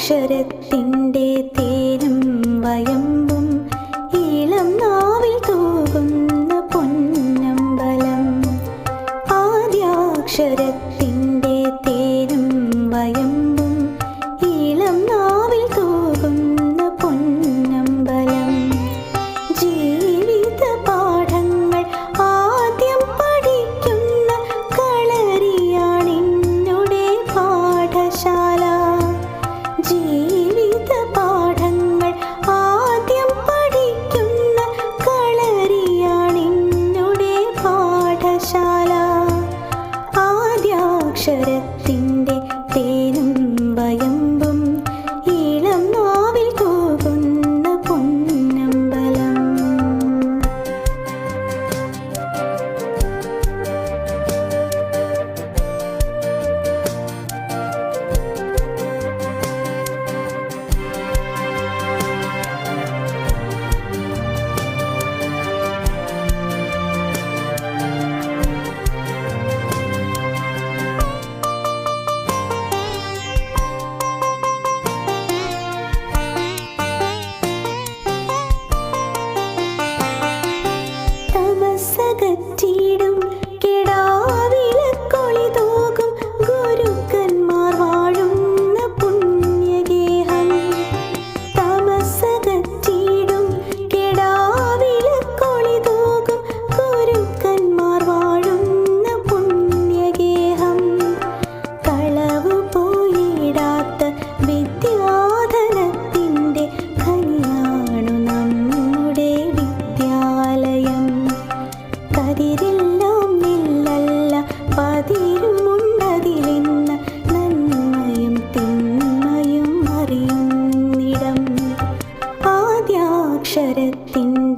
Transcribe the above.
ആദ്യാക്ഷരത്തിൻ്റെ തേനും വയമ്പും ഈളം നാവിൽ തൂകുന്ന പൊന്നമ്പലം. ആദ്യാക്ഷരത്തിൻ്റെ തേനും വയമ്പും ഈളം നാവിൽ തൂകുന്ന പൊന്നമ്പലം. ജീവിത പാഠങ്ങൾ ആദ്യം പഠിക്കുന്ന കളരിയാണെന്നുടെ പാഠശാല. ജീവിത പാഠങ്ങൾ ആദ്യം പഠിക്കുന്ന കളരിയാണെന്നുടെ പാഠശാല. ആദ്യാക്ഷരത്തിൻ്റെ തേനും വയമ്പും ഈളം നാവിൽ തൂകുന്ന പൊന്നമ്പലം. തമസ്സകറ്റിയിടും കിടാവിളക്കൊളി തൂകും ഗുരുക്കന്മാർ വാഴുന്ന പുണ്യഗേഹം. തമസ്സകറ്റിയിടും കിടാവിളക്കൊളി തൂകും ഗുരുക്കന്മാർ വാഴുന്ന പുണ്യഗേഹം. കളവു പോയിടാത്ത വിദ്യാധനത്തിൻ്റെ ഖനിയാണു നമ്മുടെ വിദ്യാലയം. കതിരെല്ലാം നെല്ലല്ല പതിരുമുണ്ടതിലെന്ന നന്മയും തിന്മയും അറിയുന്നിടം. ആദ്യാക്ഷരത്തിൻ്റെ